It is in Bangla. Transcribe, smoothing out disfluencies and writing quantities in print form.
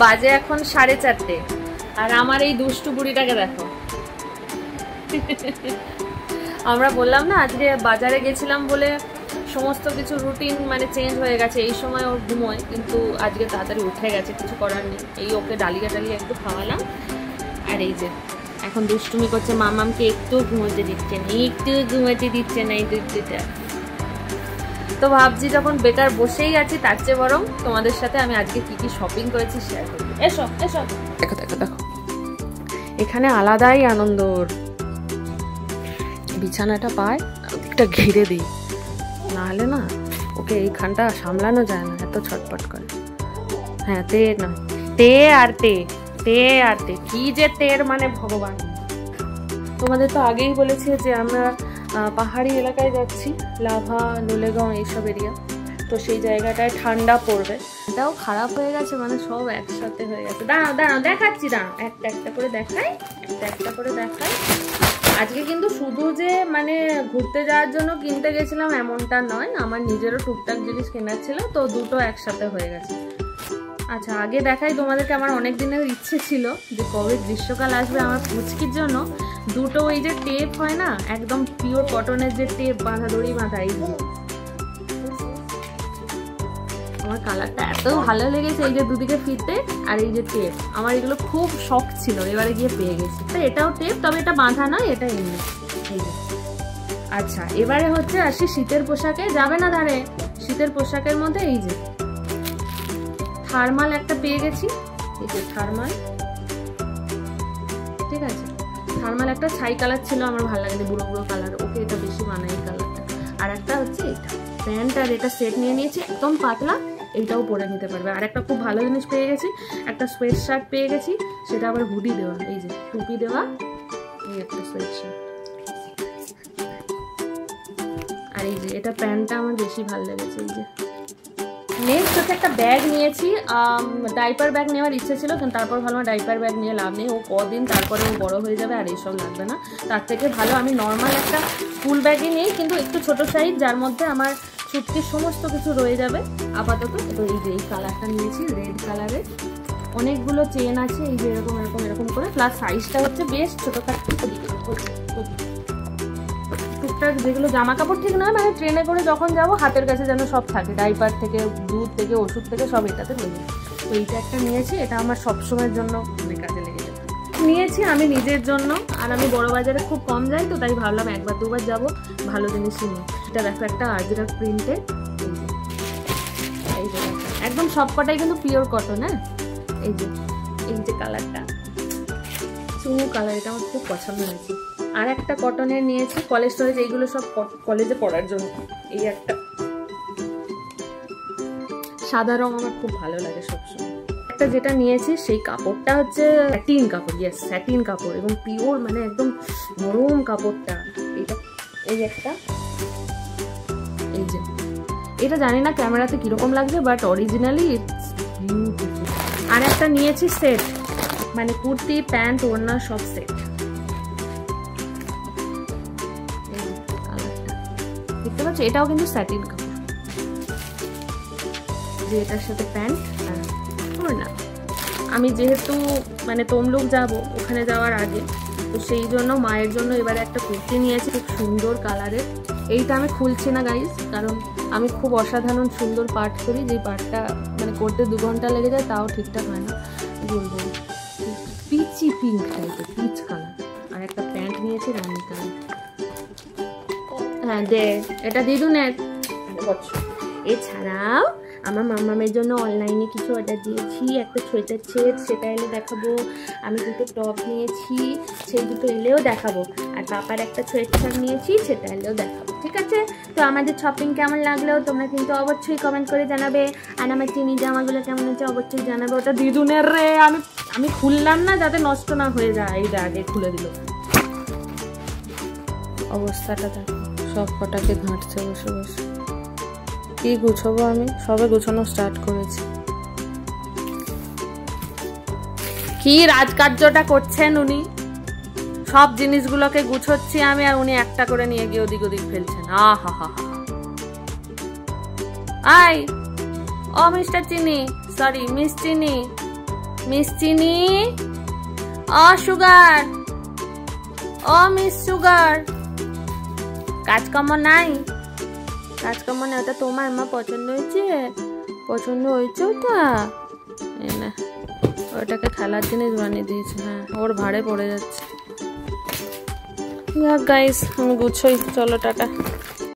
বাজে এখন 4:30 আর আমার এই দুষ্টু বুড়িটাকে দেখো। আমরা বললাম না আজকে বাজারে গেছিলাম বলে সমস্ত কিছু রুটিন মানে চেঞ্জ হয়ে গেছে। এই সময় ওর ঘুমোয়, কিন্তু আজকে তাড়াতাড়ি উঠে গেছে, কিছু করার নেই। এই ওকে ডালিয়া একটু খাওয়ালাম। আর এই যে এখন দুষ্টুমি করছে, মামামকে একটু ঘুমোতে দিচ্ছে না, এই দুধটা। তো ভাবছি যখন বেকার বসেই আছি তার চেয়ে বরং তোমাদের সাথে আমি আজকে কি কি শপিং করেছি শেয়ার করব। এসো এসো, দেখো দেখো দেখো, এখানে আলাদাই আনন্দ। বিছানাটা পায় ওদিকটা ঘিরে দিই, নাহলে না ওকে এইখানটা সামলানো যায় না, এত ছটপট করে। হ্যাঁ তে না, তে আর তে, তে আর তে, কি যে তের মানে ভগবান। তোমাদের তো আগেই বলেছি যে আমরা পাহাড়ি এলাকায় যাচ্ছি, লাভা, লোলেগাঁও এইসব এরিয়া। তো সেই জায়গাটায় ঠান্ডা পড়বে। এটাও খারাপ হয়ে গেছে, মানে সব একসাথে হয়ে গেছে। দাঁড়াও দাঁড়াও দেখাচ্ছি, দাঁড়াও একটা একটা করে দেখাই, একটা একটা করে দেখাই। আজকে কিন্তু শুধু যে মানে ঘুরতে যাওয়ার জন্য কিনতে গেছিলাম এমনটা নয়, আমার নিজেরও টুকটাক জিনিস কেনার ছিল, তো দুটো একসাথে হয়ে গেছে। আচ্ছা আগে দেখাই তোমাদেরকে, আমার অনেক দিনের ইচ্ছে ছিল যে কবে গ্রীষ্মকাল আসবে আমার পুচকির জন্য দুটো ওই যে টেপ হয় না, একদম পিওর কটনের যে টেপ বাঁধা, দড়ি বাঁধা, এই যে আমার কালারটা এত ভালো লেগেছে, এই যে দুদিকে ফিতে আর এই যে টেপ, আমার এগুলো খুব শখ ছিল, এবারে গিয়ে পেয়ে গেছি। তো এটাও টেপ, তবে এটা বাঁধা নয়, এটা এমনি। এই যে আচ্ছা এবারে হচ্ছে আসি শীতের পোশাকে, যাবে না ধারে। শীতের পোশাকের মধ্যে এই যে থার্মাল একটা পেয়ে গেছি, এই যে থার্মাল, ঠিক আছে। থার্মাল একটা ছাই কালার ছিল, আমার ভালো লাগেনি, বুড়ো বুড়ো কালার, ওকে এটা বেশি মানায় এই কালারটা। আর একটা হচ্ছে এটা প্যান্ট, আর এটা সেট নিয়ে নিয়েছি, একদম পাতলা, এইটাও পরে নিতে পারবে। আর একটা খুব ভালো জিনিস পেয়ে গেছি, একটা সোয়েট শার্ট পেয়ে গেছি, সেটা আবার হুডি দেওয়া, এই যে টুপি দেওয়া, এই একটা সোয়েট শার্ট। আর এই যে এটা প্যান্টটা আমার বেশি ভালো লেগেছে। এই যে নেক্সট হচ্ছে একটা ব্যাগ নিয়েছি, ডাইপার ব্যাগ নেওয়ার ইচ্ছে ছিল, কিন্তু তারপর ভালো ডাইপার ব্যাগ নিয়ে লাভ নেই, ও কদিন তারপরে ও বড় হয়ে যাবে আর এইসব লাগবে না। তার থেকে ভালো আমি নর্মাল একটা ফুল ব্যাগই নিই, কিন্তু একটু ছোট সাইজ, যার মধ্যে আমার সুটকির সমস্ত কিছু রয়ে যাবে আপাতত। তো এই যে এই কালারটা নিয়েছি, রেড কালারের, অনেকগুলো চেন আছে, এই যে এরকম এরকম এরকম করে, প্লাস সাইজটা হচ্ছে বেশ ছোটোখাটো, টুকটাক যেগুলো জামা কাপড় ঠিক নয়, মানে ট্রেনে করে যখন যাবো হাতের কাছে যেন সব থাকে, ডাইপার থেকে দুধ থেকে ওষুধ থেকে সব এটাতে রয়ে যায়। তো এইটা একটা নিয়েছি, এটা আমার সবসময়ের জন্য অনেক কাজে লেগে যাবে। নিয়েছি আমি নিজের জন্য, আর আমি বড় বাজারে খুব কম যাই, তো তাই ভাবলাম একবার দুবার যাবো, ভালো জিনিসই নিই। এটা দেখো একটা আজরাক প্রিন্টের, এই যে একদম সব কটাই কিন্তু পিওর কটন। হ্যাঁ এই যে কালারটা চুমু কালার, এটা আমার খুব পছন্দ হয়েছে। আর একটা কটনের নিয়েছি, কলেজ স্টোরেজ, এইগুলো সব কলেজে পড়ার জন্য। এই একটা সাদা রং আমার খুব ভালো লাগে সবসময়। একটা যেটা নিয়েছি সেই কাপড়টা হচ্ছে স্যাটিন কাপড়, ইয়েস স্যাটিন কাপড়, এবং পিওর মানে একদম নরম কাপড়টা। এটা এই একটা, এই যে এটা জানি না ক্যামেরাতে কিরকম লাগছে, বাট অরিজিনালি ইটস বিউটিফুল। আর একটা নিয়েছি সেট, মানে কুর্তি প্যান্ট ওড়না সব সেট। দেখতে পাচ্ছ এটাও কিন্তু স্যাটিন কাপড়, যে এটার সাথে প্যান্ট আর ওড়না। আমি যেহেতু মানে তমলুক যাব, ওখানে যাওয়ার আগে, তো সেই জন্য মায়ের জন্য এবারে একটা কুর্তি নিয়েছি, খুব সুন্দর কালারের। এইটা আমি খুলছি না গাইজ, কারণ আমি খুব অসাধারণ সুন্দর পাট করি, যে পাটটা মানে করতে 2 ঘন্টা লেগে যায়, তাও ঠিকঠাক হয় না। বলবো পিচি পিঙ্ক টাইপের, পিচ কালার। আর একটা প্যান্ট নিয়েছি রানী কালার। হ্যাঁ দে, এটা দিদুনের। এছাড়াও আমার মামামের জন্য অনলাইনে কিছু অর্ডার দিয়েছি, একটা সোয়েটার সেট, সেটা এলে দেখাবো। আমি দুটো টপ নিয়েছি, সেই দুটো এলেও দেখাবো। আর পাপার একটা সোয়েটার নিয়েছি, সেটা এলেও দেখাবো। ঠিক আছে, তো আমাদের শপিং কেমন লাগলো তোমরা কিন্তু অবশ্যই কমেন্ট করে জানাবে। আর আমার চিনি জামাগুলো কেমন হচ্ছে অবশ্যই জানাবে। ওটা দিদুনের রে, আমি খুললাম না যাতে নষ্ট না হয়ে যায়, এই আগে খুলে দিল। অবস্থাটা দেখো, সব কটাকে ঘাঁটছে বসে বসে। কি গুছাবো, আমি সবে গুছানো স্টার্ট করেছি। কি রাজকার্যটা করছেন উনি, সব জিনিসগুলোকে গুছোচ্ছি আমি, আর উনি একটা করে নিয়ে গিয়ে ওদিক ওদিক ফেলছেন। আহা হা হা। আই ও মিস্টার চিনি, সরি মিস চিনি, মিস চিনি, ও সুগার, ও মিস সুগার, কাজকর্ম নাই? কাজকর্ম নেই, ওটা তোমার মা পছন্দ হয়েছে? পছন্দ হয়েছে ওটা? না, ওটাকে খেলার জিনিস বানিয়ে দিয়েছে। হ্যাঁ, ওর ভাড়ে পড়ে যাচ্ছে। গাইস, আমি গুছোই, চলো টাটা।